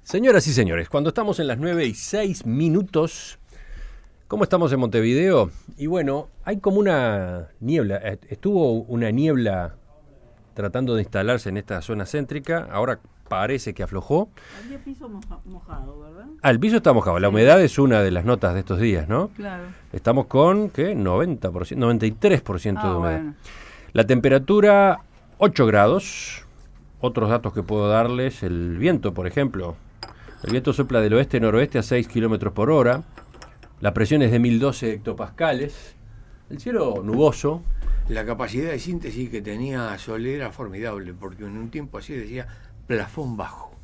Señoras y señores, cuando estamos en las 9:06, ¿cómo estamos en Montevideo? Y bueno, hay como una niebla, estuvo una niebla tratando de instalarse en esta zona céntrica, ahora parece que aflojó. Había piso mojado, ¿verdad? Ah, el piso está mojado, la humedad es una de las notas de estos días, ¿no? Claro. Estamos con, ¿qué? 90%, 93% de humedad. Bueno. La temperatura, 8 grados. Otros datos que puedo darles, el viento, por ejemplo. El viento sopla del oeste-noroeste a 6 kilómetros por hora. La presión es de 1012 hectopascales. El cielo nuboso. La capacidad de síntesis que tenía Solé era formidable, porque en un tiempo así decía plafón bajo.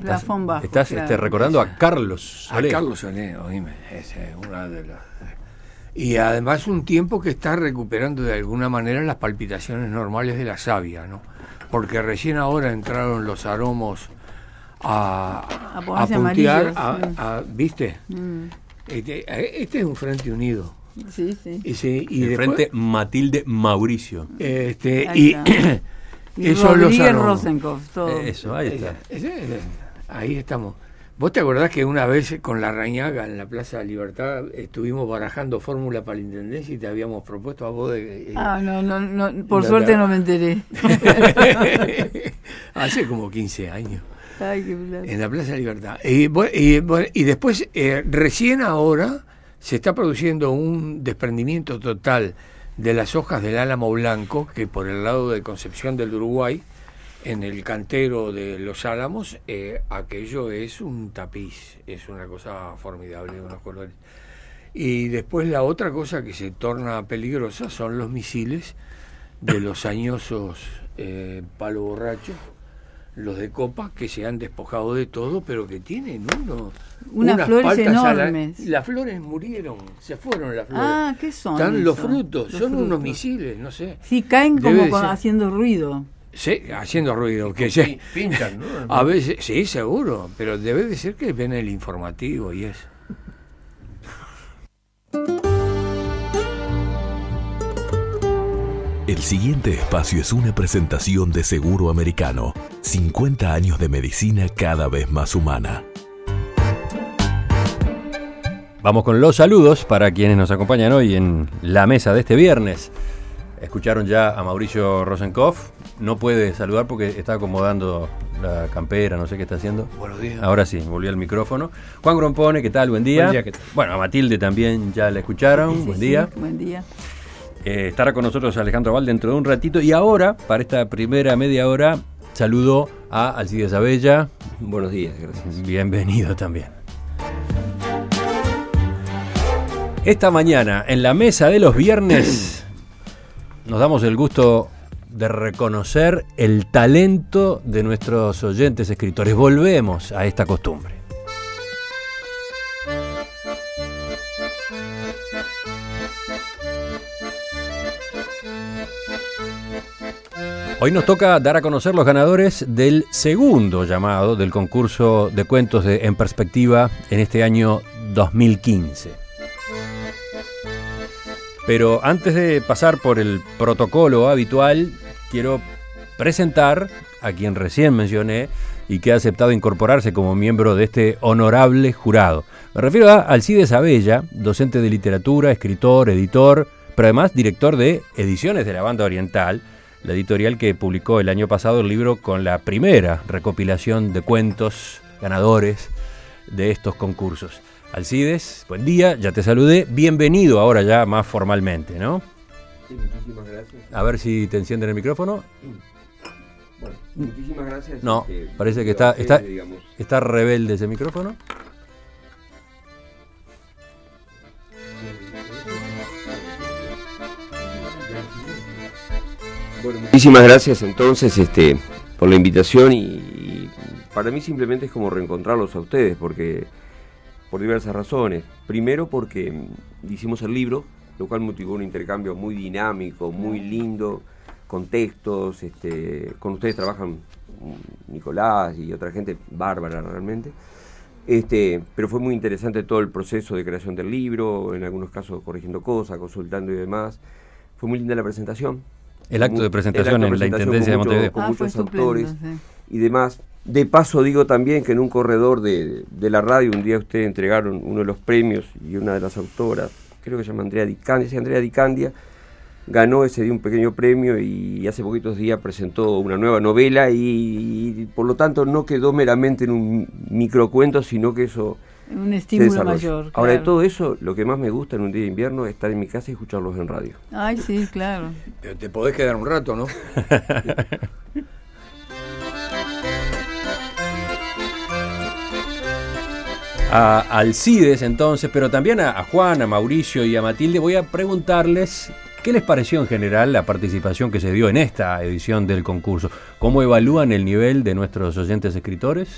Plafón bajo. Estás claro. recordando a Carlos Solé. A Carlos Solé, oíme, es una de las... Y además un tiempo que está recuperando de alguna manera las palpitaciones normales de la savia, ¿no? Porque recién ahora entraron los aromos a ponerse puntear, amarillos, ¿viste? Mm. Este es un frente unido. Sí, sí. Y el después, frente Matilde Mauricio. Ahí y está. Y esos los Rodríguez aromos. Rosenkopf, todo. Eso, ahí está. Ahí estamos. ¿Vos te acordás que una vez con la Rañaga en la Plaza Libertad estuvimos barajando fórmula para la intendencia y te habíamos propuesto a vos de... No, por suerte no me enteré. Hace como 15 años. Ay, qué plata. En la Plaza Libertad. Y después, recién ahora, se está produciendo un desprendimiento total de las hojas del álamo blanco, que por el lado de Concepción del Uruguay, en el cantero de los álamos, aquello es un tapiz, es una cosa formidable, unos colores. Y después la otra cosa que se torna peligrosa son los misiles de los añosos palo borracho, los de copa, que se han despojado de todo, pero que tienen unas flores paltas enormes. Las flores murieron, se fueron las flores. Ah, ¿qué son? Están los eso? frutos, Los son frutos. unos misiles, no sé. Sí, caen Debe como de ser. haciendo ruido. Sí, haciendo ruido. Que Pinchan, ¿no? a veces, sí, seguro, pero debe de ser que ven el informativo y eso. El siguiente espacio es una presentación de Seguro Americano. 50 años de medicina cada vez más humana. Vamos con los saludos para quienes nos acompañan hoy en la mesa de este viernes. Escucharon ya a Mauricio Rosenkopf. No puede saludar porque está acomodando la campera, no sé qué está haciendo. Buenos días. Ahora sí, volvió al micrófono. Juan Grompone, ¿qué tal? Buen día. Buen día, ¿qué tal? Bueno, a Matilde también ya la escucharon. Sí, Buen sí, día. Buen día. Estará con nosotros Alejandro Val dentro de un ratito. Y ahora, para esta primera media hora, saludo a Alcides Abella. Buenos días, gracias. Bienvenido también. Esta mañana, en la mesa de los viernes, nos damos el gusto de reconocer el talento de nuestros oyentes escritores. Volvemos a esta costumbre. Hoy nos toca dar a conocer los ganadores del segundo llamado del concurso de cuentos de En Perspectiva en este año 2015. Pero antes de pasar por el protocolo habitual, quiero presentar a quien recién mencioné y que ha aceptado incorporarse como miembro de este honorable jurado. Me refiero a Alcides Abella, docente de literatura, escritor, editor, pero además director de Ediciones de la Banda Oriental, la editorial que publicó el año pasado el libro con la primera recopilación de cuentos ganadores de estos concursos. Alcides, buen día, ya te saludé, bienvenido ahora ya más formalmente, ¿no? Sí, muchísimas gracias. A ver si te encienden el micrófono. Bueno, muchísimas gracias. No, parece que está rebelde ese micrófono. Bueno, muchísimas gracias entonces por la invitación y para mí simplemente es como reencontrarlos a ustedes porque por diversas razones. Primero porque hicimos el libro, lo cual motivó un intercambio muy dinámico, muy lindo, con textos, con ustedes trabajan Nicolás y otra gente bárbara realmente. Pero fue muy interesante todo el proceso de creación del libro, en algunos casos corrigiendo cosas, consultando y demás. Fue muy linda la presentación. El acto de presentación en la Intendencia de Montevideo. Con muchos autores y demás. De paso digo también que en un corredor de la radio un día ustedes entregaron uno de los premios y una de las autoras, creo que se llama Andrea Di Candia, ganó ese día un pequeño premio y hace poquitos días presentó una nueva novela y por lo tanto no quedó meramente en un microcuento, sino que eso un estímulo mayor. Claro. Ahora, de todo eso, lo que más me gusta en un día de invierno es estar en mi casa y escucharlos en radio. Ay, sí, claro. Pero te podés quedar un rato, ¿no? A Alcides entonces, pero también a Juan, a Mauricio y a Matilde, voy a preguntarles qué les pareció en general la participación que se dio en esta edición del concurso. ¿Cómo evalúan el nivel de nuestros oyentes escritores?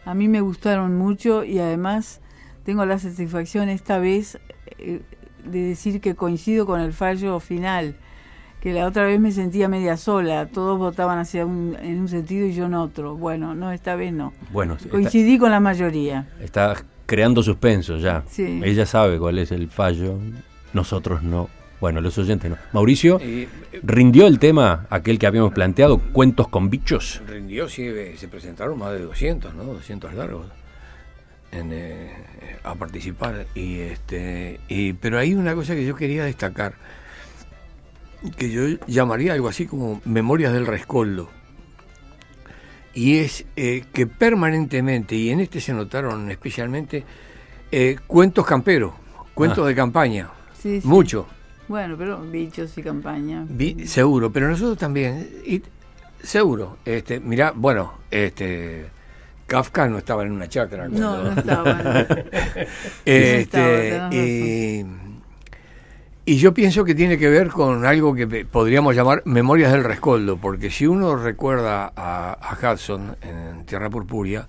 A mí me gustaron mucho y además tengo la satisfacción esta vez de decir que coincido con el fallo final, que la otra vez me sentía media sola, todos votaban en un sentido y yo en otro. Bueno, no, esta vez no. Bueno, coincidí con la mayoría. Está creando suspenso ya. Sí. Ella sabe cuál es el fallo, nosotros no. Bueno, los oyentes no. Mauricio, ¿rindió el tema aquel que habíamos planteado, cuentos con bichos? Rindió, sí, se presentaron más de 200, ¿no? 200 largos a participar. Pero hay una cosa que yo quería destacar, que yo llamaría algo así como Memorias del Rescoldo. Y es que permanentemente, y en este se notaron especialmente, cuentos camperos, cuentos de campaña, sí. Mucho. Bueno, pero bichos y campaña. Seguro, pero nosotros también, seguro. Mirá, bueno, Kafka no estaba en una chacra. No estaba. Y yo pienso que tiene que ver con algo que podríamos llamar Memorias del Rescoldo, porque si uno recuerda a Hudson en Tierra Purpúrea,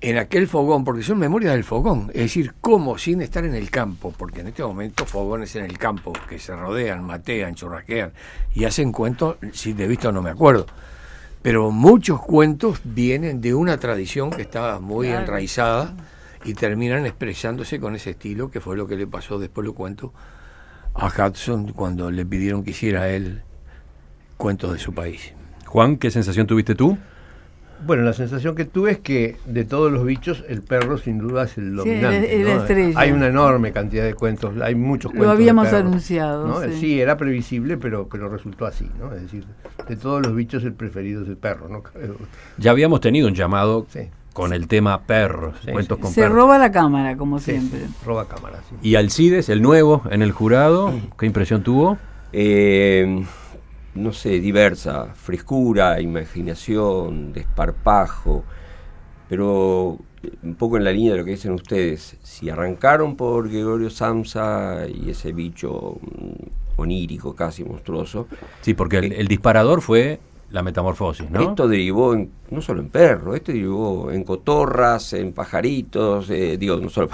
en aquel fogón, porque son memorias del fogón, es decir, cómo sin estar en el campo, porque en este momento fogones en el campo que se rodean, matean, churrasquean y hacen cuentos, si de visto no me acuerdo, pero muchos cuentos vienen de una tradición que estaba muy enraizada y terminan expresándose con ese estilo, que fue lo que le pasó, después lo cuento, a Hudson cuando le pidieron que hiciera a él cuentos de su país. Juan, ¿qué sensación tuviste tú? Bueno, la sensación que tuve es que de todos los bichos, el perro sin duda es el dominante. Sí, la estrella. Hay una enorme cantidad de cuentos, hay muchos cuentos. Lo habíamos de perros, anunciado. ¿no? Sí, era previsible, pero resultó así, ¿no? Es decir, de todos los bichos el preferido es el perro, ¿no? Ya habíamos tenido un llamado sí. Con el tema perros, cuentos con se perros. Se roba la cámara, como siempre. Sí, roba cámara, sí. ¿Y Alcides, el nuevo en el jurado, qué impresión tuvo? No sé, diversa, frescura, imaginación, desparpajo, pero un poco en la línea de lo que dicen ustedes. Si arrancaron por Gregorio Samsa y ese bicho onírico, casi monstruoso. Sí, porque el disparador fue la metamorfosis, ¿no? Esto derivó no solo en perros, esto derivó en cotorras, en pajaritos, no solo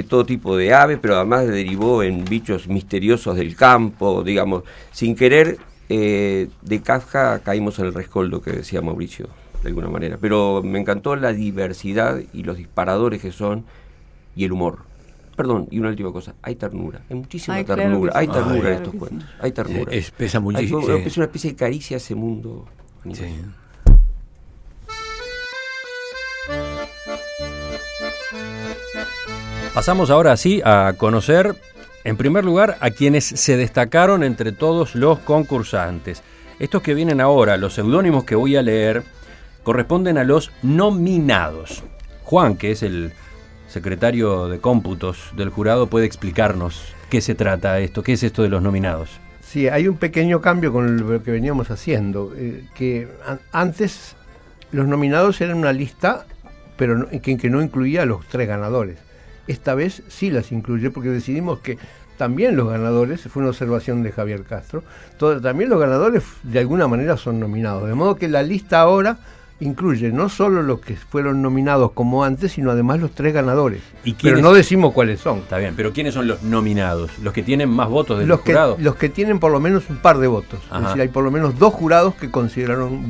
todo tipo de aves, pero además derivó en bichos misteriosos del campo, digamos, sin querer. De Kafka caímos en el rescoldo que decía Mauricio, de alguna manera, pero me encantó la diversidad y los disparadores que son y el humor. Perdón, y una última cosa, hay ternura, hay muchísima ternura, claro hay ternura claro en estos cuentos, sí. Hay ternura. Pesa muchísimo. Es una especie de caricia a ese mundo. Sí. Pasamos ahora sí a conocer, en primer lugar, a quienes se destacaron entre todos los concursantes. Estos que vienen ahora, los seudónimos que voy a leer, corresponden a los nominados. Juan, que es el secretario de cómputos del jurado, puede explicarnos qué se trata esto, qué es esto de los nominados. Sí, hay un pequeño cambio con lo que veníamos haciendo, que antes los nominados eran una lista, pero que no incluía a los 3 ganadores. Esta vez sí las incluye porque decidimos que también los ganadores, fue una observación de Javier Castro, también los ganadores de alguna manera son nominados, de modo que la lista ahora incluye no solo los que fueron nominados como antes, sino además los 3 ganadores. Pero no decimos cuáles son. Está bien, pero ¿quiénes son los nominados? ¿Los que tienen más votos del jurado? Los que tienen por lo menos un par de votos. Ajá. Es decir, hay por lo menos 2 jurados que consideraron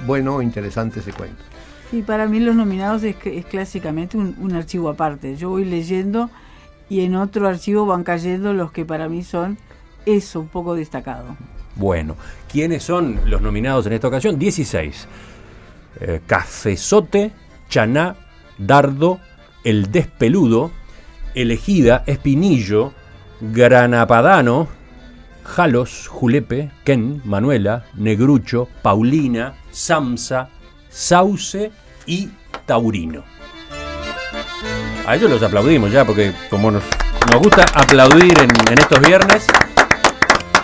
bueno o interesante ese cuento. Sí, para mí los nominados es clásicamente un archivo aparte. Yo voy leyendo y en otro archivo van cayendo los que para mí son eso, un poco destacado. Bueno, ¿quiénes son los nominados en esta ocasión? 16. Cafezote, Chaná, Dardo, El Despeludo, Elegida, Espinillo, Granapadano, Jalos, Julepe, Ken, Manuela, Negrucho, Paulina, Samsa, Sauce y Taurino. A ellos los aplaudimos ya, porque como nos gusta aplaudir en estos viernes,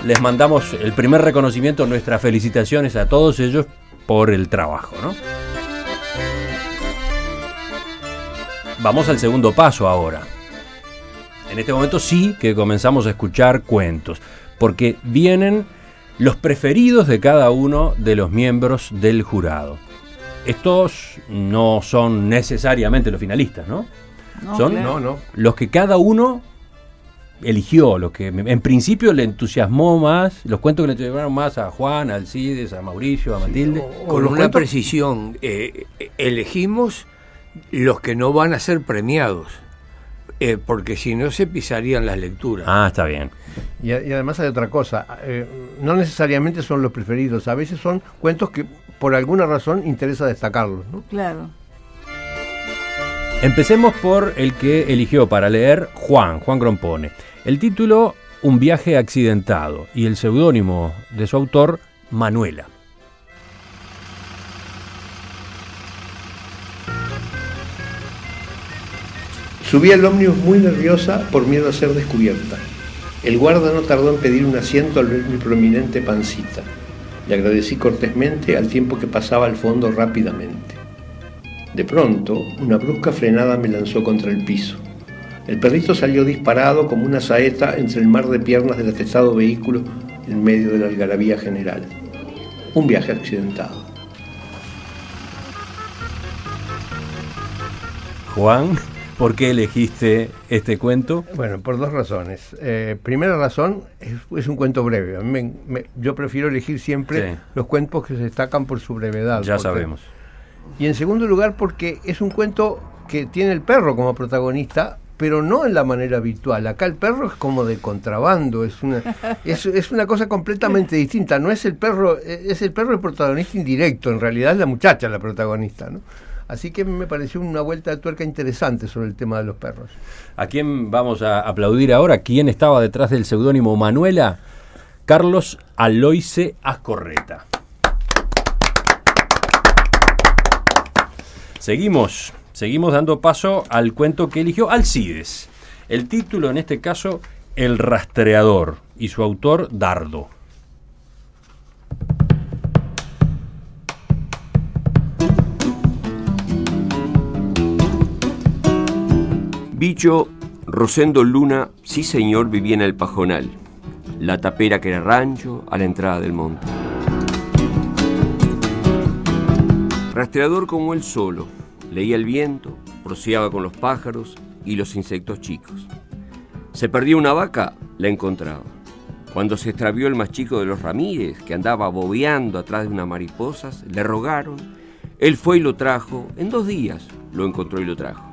les mandamos el primer reconocimiento, nuestras felicitaciones a todos ellos por el trabajo, ¿no? Vamos al segundo paso ahora. En este momento sí que comenzamos a escuchar cuentos, porque vienen los preferidos de cada uno de los miembros del jurado. Estos no son necesariamente los finalistas, ¿no? Son No. los que cada uno eligió, los que en principio le entusiasmó más, los cuentos que le entusiasmaron más a Juan, a Alcides, a Mauricio, a Matilde. Con una precisión, elegimos los que no van a ser premiados, porque si no se pisarían las lecturas. Ah, está bien. Y además hay otra cosa, no necesariamente son los preferidos, a veces son cuentos que por alguna razón interesa destacarlos, ¿no? Claro. Empecemos por el que eligió para leer Juan Grompone. El título, Un viaje accidentado, y el seudónimo de su autor, Manuela. Subí al ómnibus muy nerviosa por miedo a ser descubierta. El guarda no tardó en pedir un asiento al ver mi prominente pancita. Le agradecí cortésmente al tiempo que pasaba al fondo rápidamente. De pronto, una brusca frenada me lanzó contra el piso. El perrito salió disparado como una saeta entre el mar de piernas del atestado vehículo en medio de la algarabía general. Un viaje accidentado. Juan, ¿por qué elegiste este cuento? Bueno, por dos razones. Primera razón, es un cuento breve. A mí yo prefiero elegir siempre los cuentos que se destacan por su brevedad. Ya sabemos. Y en segundo lugar, porque es un cuento que tiene el perro como protagonista, pero no en la manera habitual. Acá el perro es como de contrabando, es una cosa completamente distinta. No es el perro, es el perro el protagonista indirecto, en realidad es la muchacha la protagonista, ¿no? Así que me pareció una vuelta de tuerca interesante sobre el tema de los perros. ¿A quién vamos a aplaudir ahora? ¿Quién estaba detrás del seudónimo Manuela? Carlos Aloise Ascorreta. Seguimos dando paso al cuento que eligió Alcides. El título, en este caso, El rastreador, y su autor, Dardo. Bicho, Rosendo Luna, sí señor, vivía en el Pajonal, la tapera que era rancho a la entrada del monte. Rastreador como él solo, leía el viento, proseaba con los pájaros y los insectos chicos. Se perdía una vaca, la encontraba. Cuando se extravió el más chico de los Ramírez, que andaba bobeando atrás de unas mariposas, le rogaron. Él fue y lo trajo, en 2 días lo encontró y lo trajo.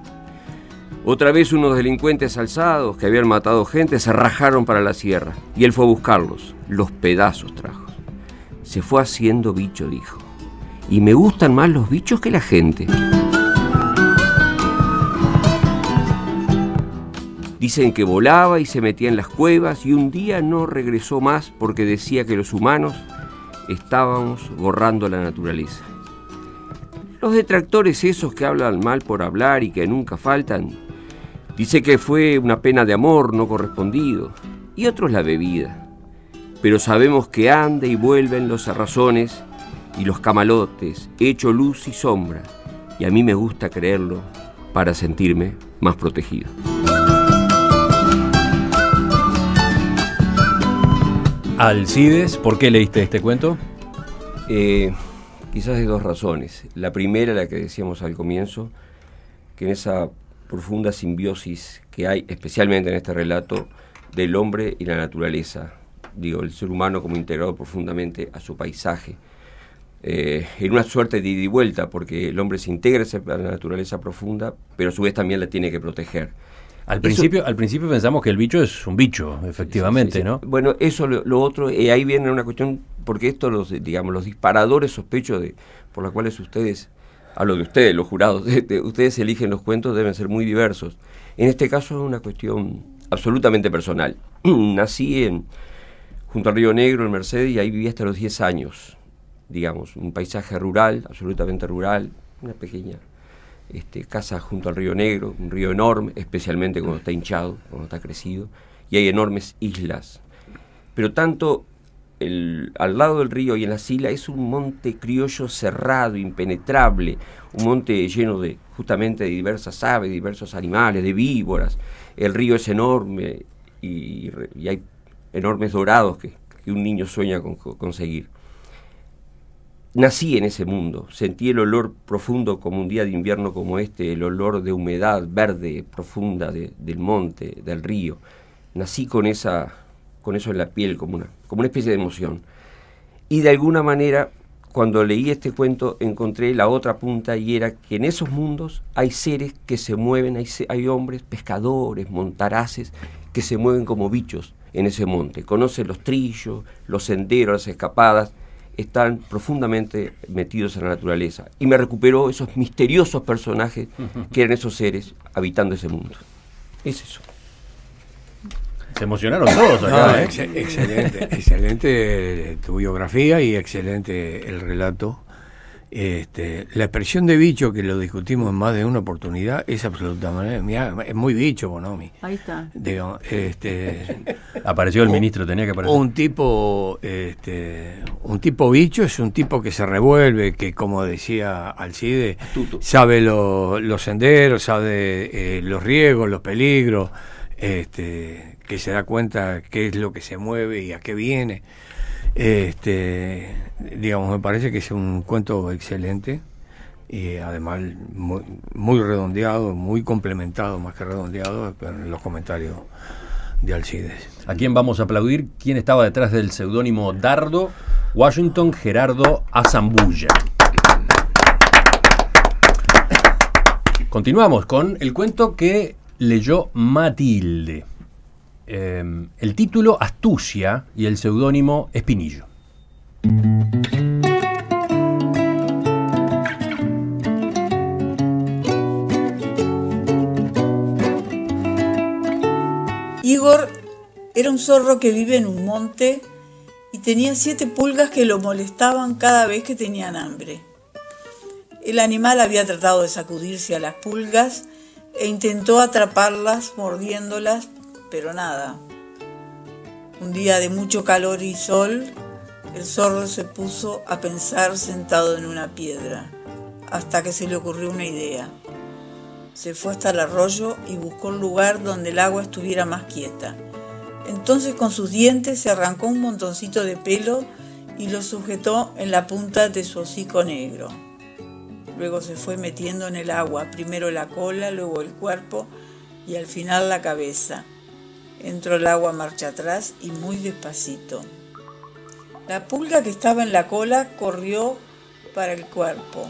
Otra vez unos delincuentes alzados que habían matado gente se rajaron para la sierra y él fue a buscarlos, los pedazos trajo. Se fue haciendo bicho, dijo. Y me gustan más los bichos que la gente. Dicen que volaba y se metía en las cuevas y un día no regresó más porque decía que los humanos estábamos borrando la naturaleza. Los detractores esos que hablan mal por hablar y que nunca faltan, dice que fue una pena de amor no correspondido y otros la bebida. Pero sabemos que anda y vuelven los cerrazones y los camalotes, hecho luz y sombra, y a mí me gusta creerlo para sentirme más protegido. Alcides, ¿por qué leíste este cuento? Quizás de 2 razones. La primera, la que decíamos al comienzo, que en esa profunda simbiosis que hay, especialmente en este relato, del hombre y la naturaleza, digo, el ser humano como integrado profundamente a su paisaje, en una suerte de ida y vuelta, porque el hombre se integra a la naturaleza profunda, pero a su vez también la tiene que proteger. Al principio pensamos que el bicho es un bicho, efectivamente, sí. ¿No? Bueno, eso lo otro, ahí viene una cuestión, porque esto los disparadores, sospecho, de por las cuales ustedes, hablo de ustedes, los jurados, ustedes eligen los cuentos, deben ser muy diversos. En este caso es una cuestión absolutamente personal. Nací junto al Río Negro, en Mercedes, y ahí viví hasta los 10 años, digamos, un paisaje rural, absolutamente rural, una pequeña casa junto al Río Negro, un río enorme, especialmente cuando está hinchado, cuando está crecido, y hay enormes islas. Pero tanto al lado del río y en las islas es un monte criollo cerrado, impenetrable, un monte lleno justamente de diversas aves, de diversos animales, de víboras. El río es enorme y hay enormes dorados que un niño sueña con conseguir. Nací en ese mundo, sentí el olor profundo como un día de invierno como este, el olor de humedad verde profunda del monte, del río. Nací con eso en la piel, como una especie de emoción. Y de alguna manera, cuando leí este cuento, encontré la otra punta, y era que en esos mundos hay seres que se mueven, hay hombres, pescadores, montaraces, que se mueven como bichos en ese monte. Conocen los trillos, los senderos, las escapadas, están profundamente metidos en la naturaleza. Y me recuperó esos misteriosos personajes que eran esos seres habitando ese mundo. Es eso. Se emocionaron todos acá. Excelente tu biografía y excelente el relato. La expresión de bicho, que lo discutimos en más de una oportunidad, es absolutamente, es muy bicho, Bonomi. Ahí está. Digo, apareció el ministro, tenía que aparecer. Un tipo bicho es un tipo que se revuelve, que, como decía Alcide, sabe los senderos, sabe los riesgos, los peligros, que se da cuenta qué es lo que se mueve y a qué viene. Digamos, me parece que es un cuento excelente y además muy, muy redondeado, muy complementado, más que redondeado, en los comentarios de Alcides. ¿A quién vamos a aplaudir? ¿Quién estaba detrás del seudónimo Dardo? Washington Gerardo Azambulla. Continuamos con el cuento que leyó Matilde. El título Astucia y el seudónimo Espinillo. Igor era un zorro que vive en un monte y tenía 7 pulgas que lo molestaban cada vez que tenían hambre. El animal había tratado de sacudirse a las pulgas e intentó atraparlas mordiéndolas, pero nada. Un día de mucho calor y sol, el zorro se puso a pensar sentado en una piedra, hasta que se le ocurrió una idea. Se fue hasta el arroyo y buscó un lugar donde el agua estuviera más quieta. Entonces con sus dientes se arrancó un montoncito de pelo y lo sujetó en la punta de su hocico negro. Luego se fue metiendo en el agua, primero la cola, luego el cuerpo y al final la cabeza. Entró el agua marcha atrás y muy despacito. La pulga que estaba en la cola corrió para el cuerpo.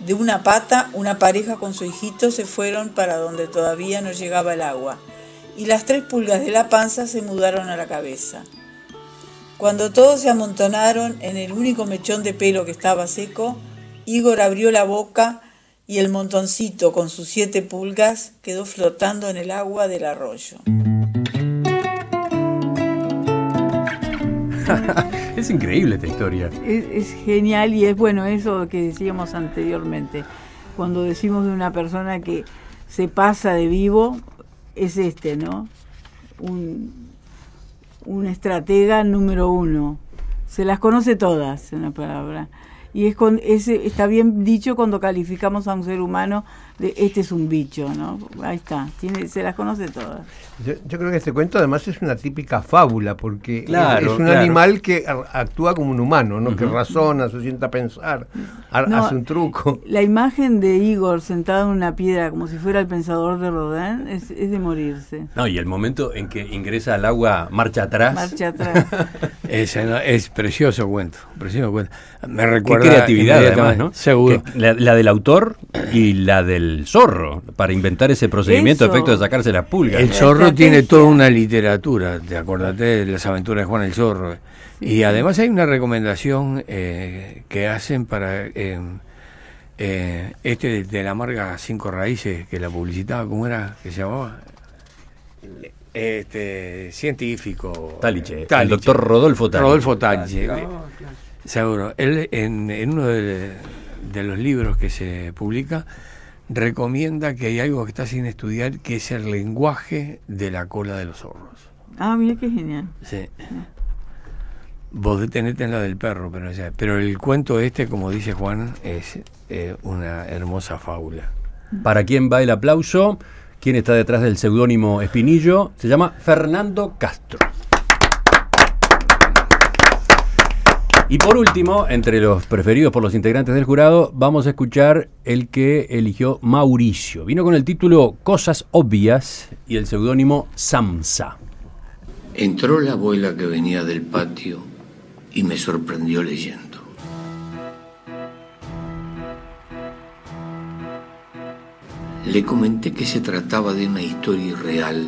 De una pata, una pareja con su hijito se fueron para donde todavía no llegaba el agua, y las 3 pulgas de la panza se mudaron a la cabeza. Cuando todos se amontonaron en el único mechón de pelo que estaba seco, Igor abrió la boca y el montoncito con sus 7 pulgas quedó flotando en el agua del arroyo. Es increíble esta historia. Es genial y es bueno eso que decíamos anteriormente. Cuando decimos de una persona que se pasa de vivo, es ¿no? Un estratega número 1. Se las conoce todas, en una palabra. Y está bien dicho cuando calificamos a un ser humano de este es un bicho, ¿no? Ahí está, se las conoce todas. Yo creo que este cuento además es una típica fábula, porque claro, es un animal que actúa como un humano, ¿no? Que razona, se sienta a pensar, hace un truco. La imagen de Igor sentado en una piedra como si fuera el pensador de Rodin es de morirse. No, y el momento en que ingresa al agua marcha atrás. Marcha atrás. Es precioso cuento, precioso cuento. Me recuerda qué creatividad además, ¿no? Seguro. La del autor y la del zorro, para inventar ese procedimiento a efecto de sacarse las pulgas. El zorro tiene toda una literatura, te acordate de las aventuras de Juan el Zorro. Y además hay una recomendación que hacen para de la marca Cinco Raíces, que la publicitaba, ¿cómo era que se llamaba? Científico. Taliche. El doctor Rodolfo Taliche. Rodolfo Taliche. Seguro. Él en uno de los libros que se publica recomienda que hay algo que está sin estudiar, que es el lenguaje de la cola de los zorros. Ah, mira qué genial. Sí. Vos detenete en la del perro, pero el cuento como dice Juan, es una hermosa fábula. ¿Para quién va el aplauso? ¿Quién está detrás del seudónimo Espinillo? Se llama Fernando Castro. Y por último, entre los preferidos por los integrantes del jurado, vamos a escuchar el que eligió Mauricio. Vino con el título Cosas Obvias y el seudónimo Samsa. Entró la abuela que venía del patio y me sorprendió leyendo. Le comenté que se trataba de una historia irreal,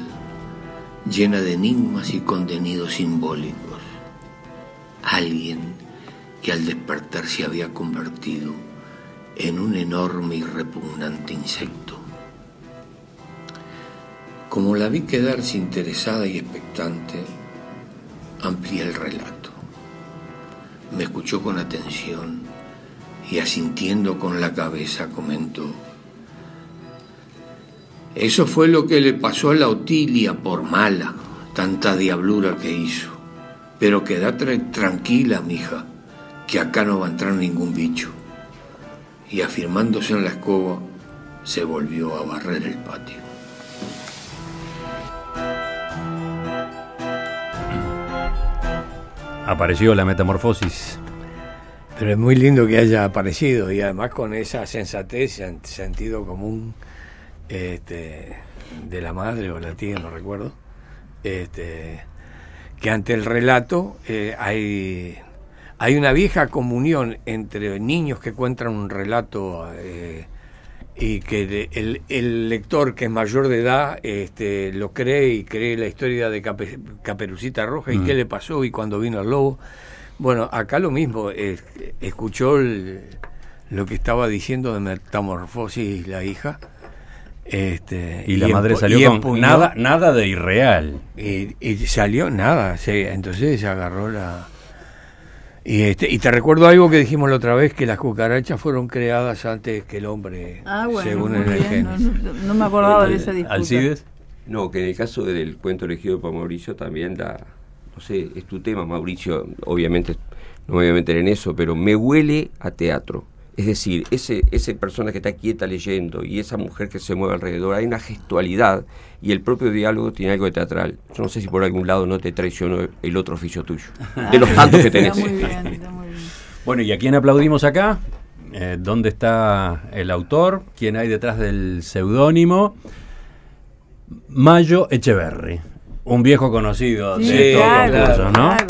llena de enigmas y contenidos simbólicos. Alguien que al despertar se había convertido en un enorme y repugnante insecto. Como la vi quedarse interesada y expectante, amplié el relato. Me escuchó con atención y, asintiendo con la cabeza, comentó: eso fue lo que le pasó a la Otilia por mala, tanta diablura que hizo. Pero quédate tranquila, mija, que acá no va a entrar ningún bicho. Y afirmándose en la escoba, se volvió a barrer el patio. Apareció la metamorfosis. Pero es muy lindo que haya aparecido, y además con esa sensatez, sentido común de la madre o la tía, no recuerdo, que ante el relato hay una vieja comunión entre niños que cuentan un relato y que el lector, que es mayor de edad, lo cree y cree la historia de Caperucita Roja y qué le pasó y cuando vino el lobo. Bueno, acá lo mismo, escuchó lo que estaba diciendo de metamorfosis la hija. Y la madre salió con nada de irreal. Y salió nada, entonces se agarró la... Y te recuerdo algo que dijimos la otra vez, que las cucarachas fueron creadas antes que el hombre, según en el Génesis. No me acordaba de esa disputa. ¿Alcides? No, que en el caso del cuento elegido por Mauricio también no sé, es tu tema, Mauricio, obviamente no me voy a meter en eso, pero me huele a teatro. Es decir, ese persona que está quieta leyendo y esa mujer que se mueve alrededor, hay una gestualidad y el propio diálogo tiene algo de teatral. Yo no sé si por algún lado no te traicionó el otro oficio tuyo, de los tantos que tenés. Está muy bien. Bueno, ¿y a quién aplaudimos acá? ¿Dónde está el autor? ¿Quién hay detrás del seudónimo? Mayo Echeverri, un viejo conocido de estos concursos, ¿no? Claro.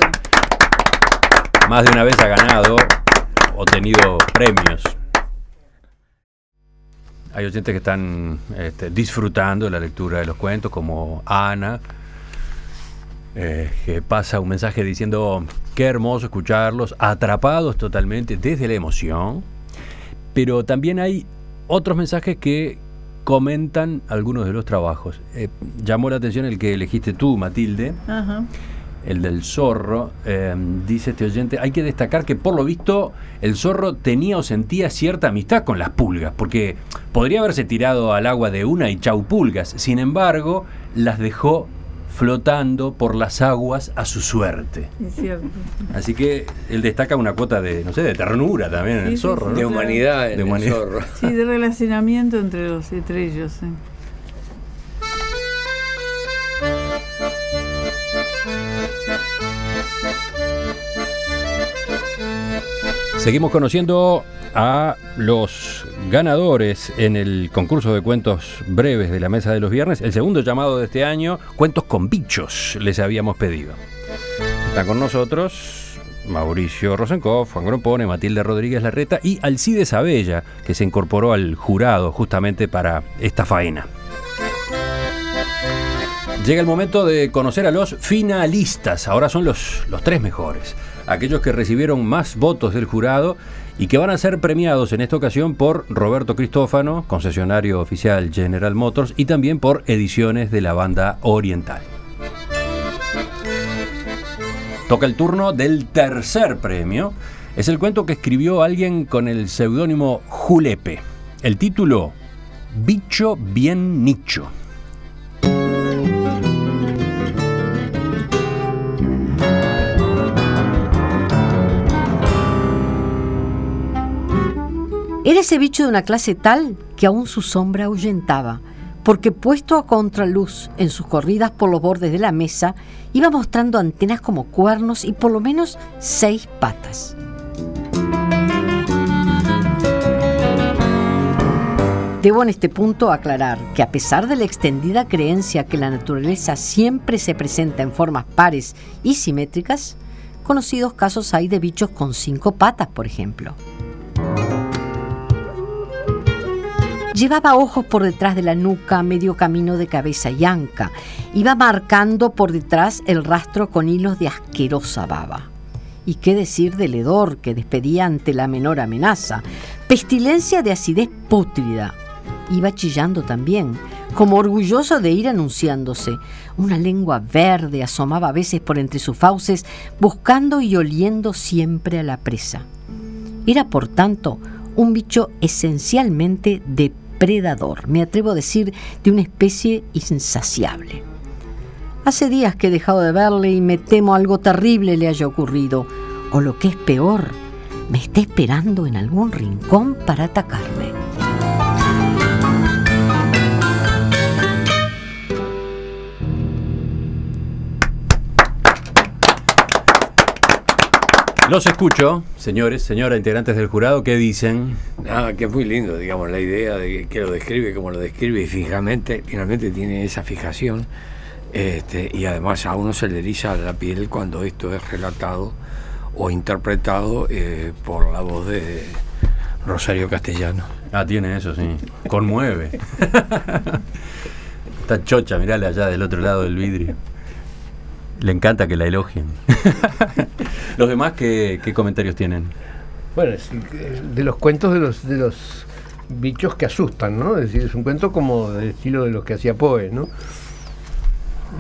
Más de una vez ha ganado o tenido premios. Hay oyentes que están disfrutando la lectura de los cuentos, como Ana, que pasa un mensaje diciendo: qué hermoso escucharlos, atrapados totalmente desde la emoción. Pero también hay otros mensajes que comentan algunos de los trabajos. Llamó la atención el que elegiste tú, Matilde. Ajá. El del zorro. Dice este oyente: hay que destacar que por lo visto el zorro tenía o sentía cierta amistad con las pulgas, porque podría haberse tirado al agua de una y chau pulgas. Sin embargo, las dejó flotando por las aguas a su suerte. Es cierto. Así que él destaca una cuota de, no sé, de ternura también en el zorro, ¿no? De humanidad en el zorro. Sí, de relacionamiento entre ellos. Seguimos conociendo a los ganadores en el concurso de cuentos breves de la Mesa de los Viernes, el segundo llamado de este año. Cuentos con bichos les habíamos pedido. Están con nosotros Mauricio Rosenkopf, Juan Grompone, Matilde Rodríguez Larreta y Alcides Abella, que se incorporó al jurado justamente para esta faena. Llega el momento de conocer a los finalistas. Ahora son los 3 mejores. Aquellos que recibieron más votos del jurado y que van a ser premiados en esta ocasión por Roberto Cristófano, concesionario oficial General Motors, y también por Ediciones de la Banda Oriental. Toca el turno del tercer premio. Es el cuento que escribió alguien con el seudónimo Julepe. El título, Bicho bien nicho. Era ese bicho de una clase tal que aún su sombra ahuyentaba, porque puesto a contraluz en sus corridas por los bordes de la mesa, iba mostrando antenas como cuernos y por lo menos 6 patas. Debo en este punto aclarar que a pesar de la extendida creencia que la naturaleza siempre se presenta en formas pares y simétricas, conocidos casos hay de bichos con 5 patas, por ejemplo. Llevaba ojos por detrás de la nuca, medio camino de cabeza y anca. Iba marcando por detrás el rastro con hilos de asquerosa baba. Y qué decir del hedor que despedía ante la menor amenaza. Pestilencia de acidez pútrida. Iba chillando también, como orgulloso de ir anunciándose. Una lengua verde asomaba a veces por entre sus fauces, buscando y oliendo siempre a la presa. Era, por tanto, un bicho esencialmente depredador, me atrevo a decir, de una especie insaciable. Hace días que he dejado de verle y me temo algo terrible le haya ocurrido, o lo que es peor, me está esperando en algún rincón para atacarme. Los escucho, señores, señoras, integrantes del jurado, ¿qué dicen? Nada, que es muy lindo, digamos, la idea de que lo describe como lo describe y finalmente tiene esa fijación, y además a uno se le eriza la piel cuando esto es relatado o interpretado por la voz de Rosario Castellano. Ah, tiene eso, sí. Conmueve. Está chocha, mirale allá del otro lado del vidrio. Le encanta que la elogien. ¿Los demás qué comentarios tienen? Bueno, de los cuentos de los bichos que asustan, ¿no? Es decir, es un cuento como del estilo de los que hacía Poe, ¿no?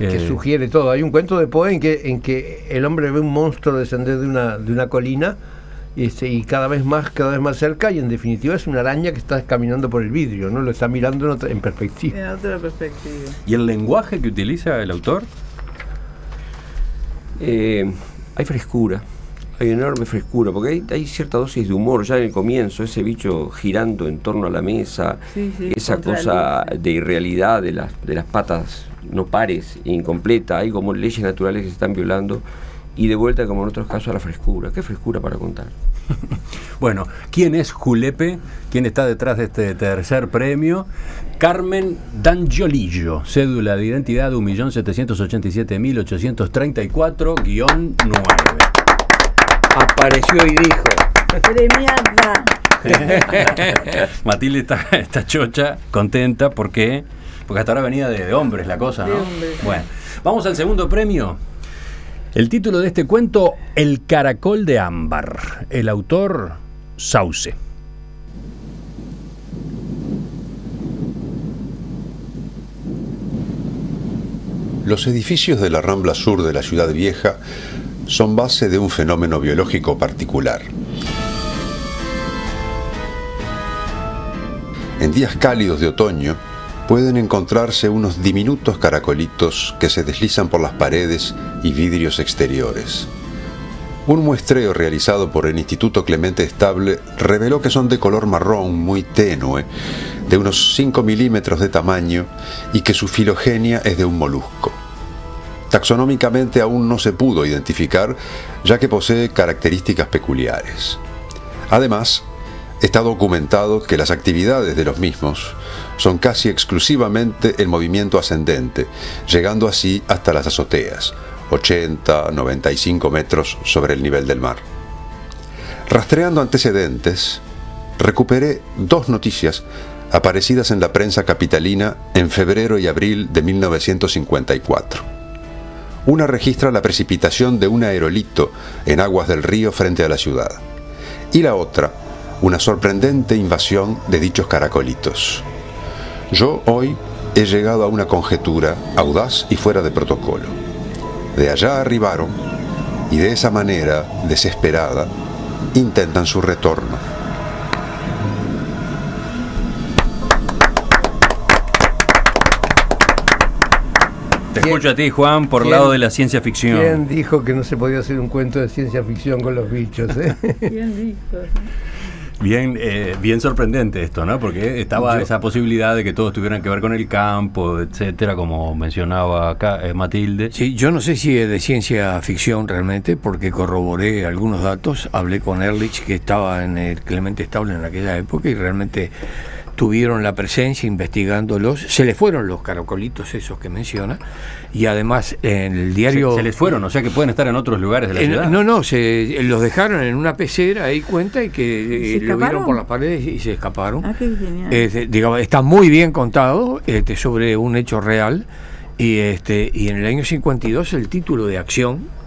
Que sugiere todo. Hay un cuento de Poe en que el hombre ve un monstruo descender de una colina y cada vez más cerca, y en definitiva es una araña que está caminando por el vidrio, ¿no? Lo está mirando en perspectiva. En otra perspectiva. ¿Y el lenguaje que utiliza el autor? Hay frescura, hay enorme frescura, porque hay cierta dosis de humor ya en el comienzo, ese bicho girando en torno a la mesa, esa cosa de irrealidad de las patas no pares, incompleta, hay como leyes naturales que se están violando, y de vuelta, como en otros casos, a la frescura. ¿Qué frescura para contar? Bueno, ¿quién es Julepe? ¿Quién está detrás de este tercer premio? Carmen D'Angiolillo, cédula de identidad 1.787.834-9. Apareció y dijo. Premiada. Matilde está chocha, contenta, porque hasta ahora venía de hombres la cosa, ¿no? Bueno, vamos al segundo premio. El título de este cuento, El caracol de ámbar. El autor, Sauce. Los edificios de la Rambla Sur de la Ciudad Vieja son base de un fenómeno biológico particular. En días cálidos de otoño, pueden encontrarse unos diminutos caracolitos que se deslizan por las paredes y vidrios exteriores. Un muestreo realizado por el Instituto Clemente Estable reveló que son de color marrón muy tenue, de unos 5 milímetros de tamaño, y que su filogenia es de un molusco. Taxonómicamente aún no se pudo identificar, ya que posee características peculiares. Además, está documentado que las actividades de los mismos son casi exclusivamente el movimiento ascendente, llegando así hasta las azoteas, 80-95 metros sobre el nivel del mar. Rastreando antecedentes, recuperé 2 noticias aparecidas en la prensa capitalina en febrero y abril de 1954. Una registra la precipitación de un aerolito en aguas del río frente a la ciudad, y la otra, una sorprendente invasión de dichos caracolitos. Yo hoy he llegado a una conjetura audaz y fuera de protocolo. De allá arribaron y de esa manera, desesperada, intentan su retorno. Te escucho a ti, Juan, por el lado de la ciencia ficción. ¿Quién dijo que no se podía hacer un cuento de ciencia ficción con los bichos? ¿Quién dijo? Bien sorprendente esto, ¿no? Porque estaba esa posibilidad de que todos tuvieran que ver con el campo, etcétera, como mencionaba acá Matilde. Sí, yo no sé si es de ciencia ficción realmente, porque corroboré algunos datos, hablé con Ehrlich, que estaba en el Clemente Stable en aquella época, y realmente tuvieron la presencia investigándolos. Se les fueron los caracolitos esos que menciona, y además en el diario... Se les fueron, o sea que pueden estar en otros lugares de la ciudad. No, los dejaron en una pecera, ahí cuenta, y que lo vieron por las paredes y se escaparon. Ah, qué genial. Digamos, está muy bien contado sobre un hecho real, y en el año 52 el título de acción,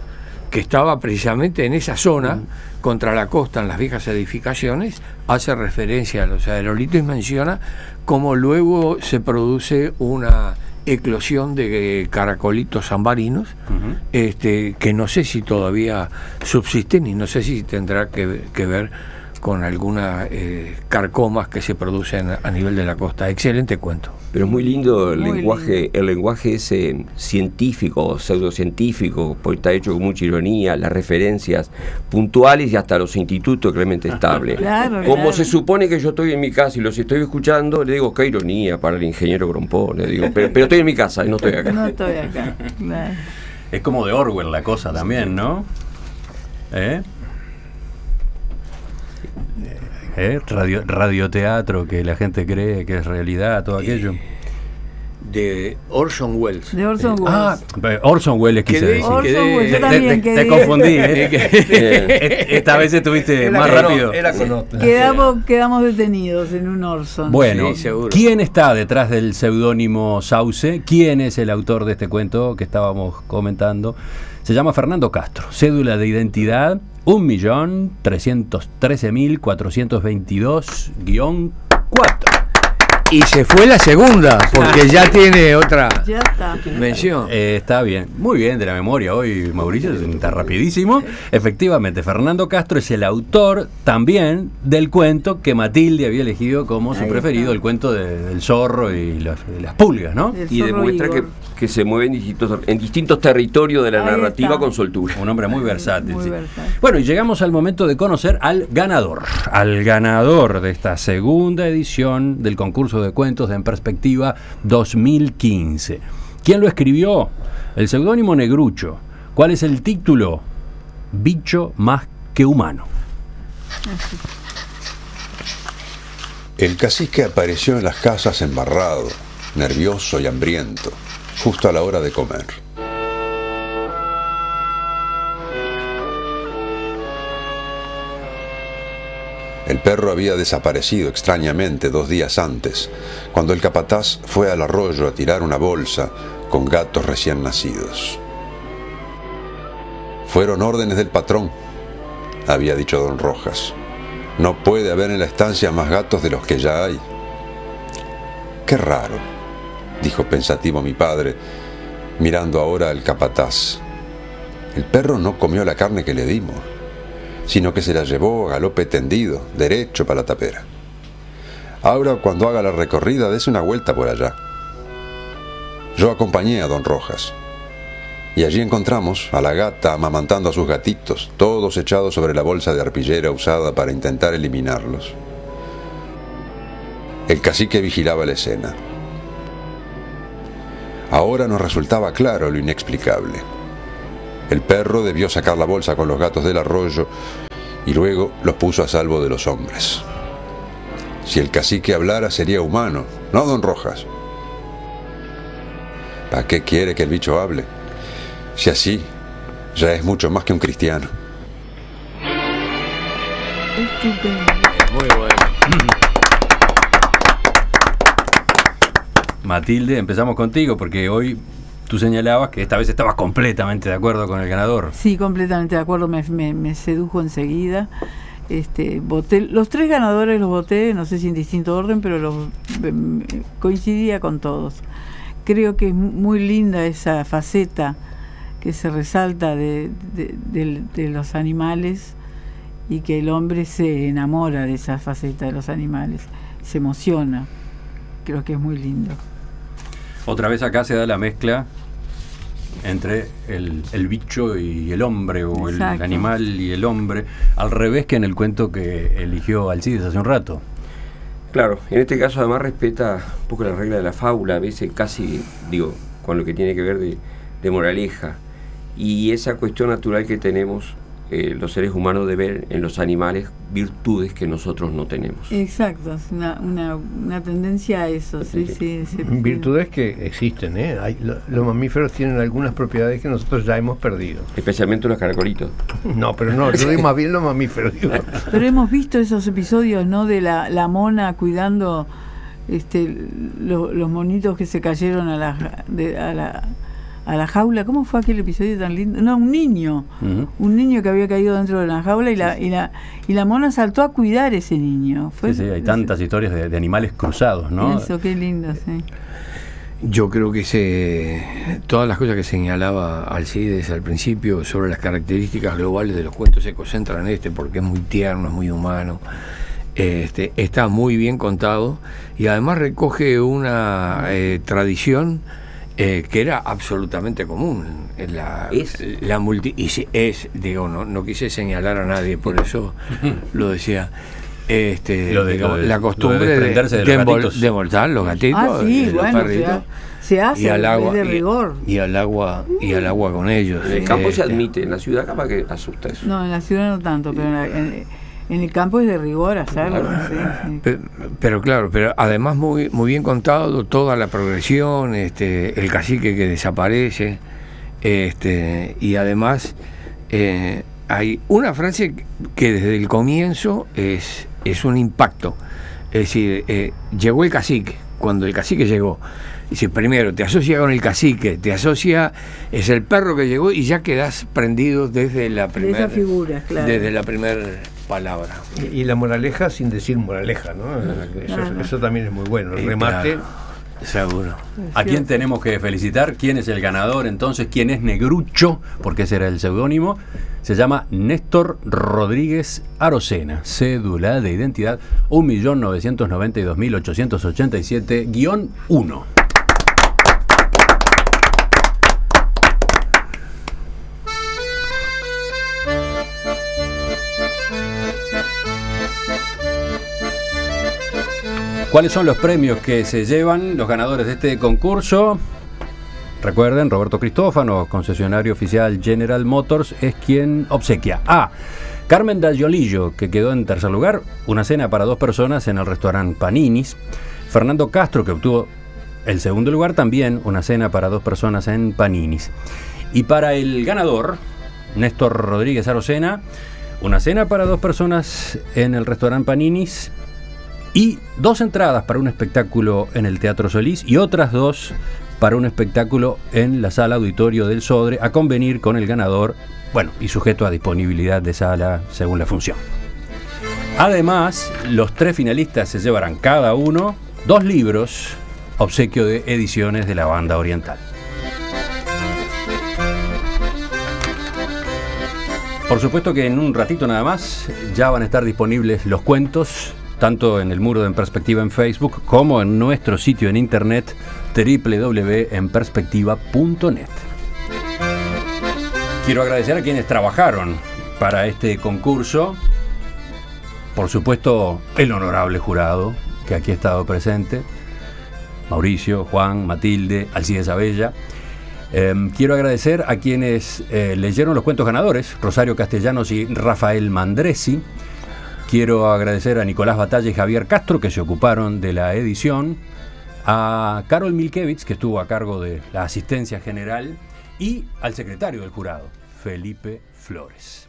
que estaba precisamente en esa zona, contra la costa, en las viejas edificaciones, hace referencia a los aerolitos y menciona cómo luego se produce una eclosión de caracolitos zambarinos, que no sé si todavía subsisten y no sé si tendrá que ver con algunas carcomas que se producen a nivel de la costa. Excelente cuento. Pero es muy lindo el lenguaje ese científico, pseudocientífico, porque está hecho con mucha ironía, las referencias puntuales y hasta los institutos de Clemente Stable. Como se supone que yo estoy en mi casa y los estoy escuchando, le digo, qué ironía para el ingeniero Grompó, le digo, pero estoy en mi casa y no estoy acá. No estoy acá, claro. Es como de Orwell la cosa también, ¿no? Radioteatro, que la gente cree que es realidad, todo aquello. De Orson Welles. De Orson Welles. Orson Welles quise decir. Yo también te confundí. Esta vez estuviste más rápido. Quedamos detenidos en un Orson. Bueno, sí, ¿quién está detrás del seudónimo Sauce? ¿Quién es el autor de este cuento que estábamos comentando? Se llama Fernando Castro. Cédula de identidad 1.313.422-4. Y se fue la segunda, porque ya tiene otra mención. Está bien, muy bien de la memoria hoy, Mauricio, está rapidísimo. Efectivamente, Fernando Castro es el autor también del cuento que Matilde había elegido como su preferido, el cuento del zorro y las pulgas, ¿no? Y demuestra que se mueve en distintos territorios de la narrativa con soltura. Un hombre muy versátil. Bueno, y llegamos al momento de conocer al ganador de esta segunda edición del concurso de cuentos de En Perspectiva 2015. ¿Quién lo escribió? El seudónimo Negrucho. ¿Cuál es el título? Bicho más que humano. El cacique apareció en las casas embarrado, nervioso y hambriento, justo a la hora de comer. El perro había desaparecido extrañamente 2 días antes, cuando el capataz fue al arroyo a tirar una bolsa con gatos recién nacidos. Fueron órdenes del patrón, había dicho don Rojas. No puede haber en la estancia más gatos de los que ya hay. Qué raro, dijo pensativo mi padre, mirando ahora al capataz. El perro no comió la carne que le dimos, sino que se la llevó a galope tendido, derecho para la tapera. Ahora, cuando haga la recorrida, dése una vuelta por allá. Yo acompañé a don Rojas, y allí encontramos a la gata amamantando a sus gatitos, todos echados sobre la bolsa de arpillera usada para intentar eliminarlos. El cacique vigilaba la escena. Ahora nos resultaba claro lo inexplicable. El perro debió sacar la bolsa con los gatos del arroyo y luego los puso a salvo de los hombres. Si el cacique hablara sería humano, ¿no, don Rojas? ¿Para qué quiere que el bicho hable? Si así, ya es mucho más que un cristiano. Muy bueno. Matilde, empezamos contigo porque hoy tú señalabas que esta vez estabas completamente de acuerdo con el ganador. Sí, completamente de acuerdo, me sedujo enseguida. Voté, los 3 ganadores los voté, no sé si en distinto orden, pero coincidía con todos. Creo que es muy linda esa faceta que se resalta de los animales, y que el hombre se enamora de esa faceta de los animales, se emociona. Creo que es muy lindo. Otra vez acá se da la mezcla entre el bicho y el hombre, o Exacto. el animal y el hombre, al revés que en el cuento que eligió Alcides hace un rato. Claro, en este caso además respeta un poco la regla de la fábula, a veces casi, con lo que tiene que ver de moraleja, y esa cuestión natural que tenemos los seres humanos de ver en los animales virtudes que nosotros no tenemos. Exacto, es una tendencia a eso. Sí. Virtudes que existen, ¿eh? Los mamíferos tienen algunas propiedades que nosotros ya hemos perdido. Especialmente los caracolitos. No, pero no, yo digo más bien los mamíferos. Digo. Pero hemos visto esos episodios, ¿no? De la mona cuidando los monitos que se cayeron a la jaula. ¿Cómo fue aquel episodio tan lindo? No, un niño. Uh-huh. Un niño que había caído dentro de la jaula y la mona saltó a cuidar ese niño. Sí, hay tantas historias de animales cruzados, ¿no? Eso, qué lindo, sí. Yo creo que todas las cosas que señalaba Alcides al principio sobre las características globales de los cuentos se concentran en porque es muy tierno, es muy humano. Está muy bien contado y además recoge una tradición que era absolutamente común. No quise señalar a nadie, por eso lo decía. La costumbre de envoltar los gatitos, los perritos, se hace, y al agua, de rigor. Y al agua con ellos. En el campo se admite, en la ciudad capaz que asusta eso. No, en la ciudad no tanto, pero en el campo es de rigor hacerlo. Claro. Sí. Pero además muy bien contado toda la progresión, el cacique que desaparece, y además hay una frase que desde el comienzo es un impacto. Es decir, llegó el cacique. Cuando el cacique llegó, dice, primero te asocia con el cacique, es el perro que llegó y ya quedás prendido desde la primera figura, claro. Desde la primera palabra. Y la moraleja sin decir moraleja, ¿no? Eso también es muy bueno. El remate. Claro. Seguro. ¿A quién tenemos que felicitar? ¿Quién es el ganador entonces? ¿Quién es Negrucho? Porque ese era el seudónimo. Se llama Néstor Rodríguez Arocena. Cédula de identidad 1.992.887-1. ¿Cuáles son los premios que se llevan los ganadores de este concurso? Recuerden, Roberto Cristófano, concesionario oficial General Motors, es quien obsequia a Carmen Dagiolillo, que quedó en tercer lugar, una cena para 2 personas en el restaurante Paninis. Fernando Castro, que obtuvo el segundo lugar, también una cena para 2 personas en Paninis. Y para el ganador, Néstor Rodríguez Arocena, una cena para 2 personas en el restaurante Paninis y 2 entradas para un espectáculo en el Teatro Solís y otras 2 para un espectáculo en la sala auditorio del Sodre, a convenir con el ganador, y sujeto a disponibilidad de sala según la función. Además, los 3 finalistas se llevarán cada uno 2 libros, obsequio de Ediciones de la Banda Oriental. Por supuesto que en un ratito nada más ya van a estar disponibles los cuentos, tanto en el muro de En Perspectiva en Facebook como en nuestro sitio en internet www.enperspectiva.net. Quiero agradecer a quienes trabajaron para este concurso. Por supuesto, el honorable jurado que aquí ha estado presente, Mauricio, Juan, Matilde, Alcides Abella. Quiero agradecer a quienes leyeron los cuentos ganadores, Rosario Castellanos y Rafael Mandresi. Quiero agradecer a Nicolás Batalla y Javier Castro, que se ocuparon de la edición, a Carol Milkevich, que estuvo a cargo de la asistencia general, y al secretario del jurado, Felipe Flores.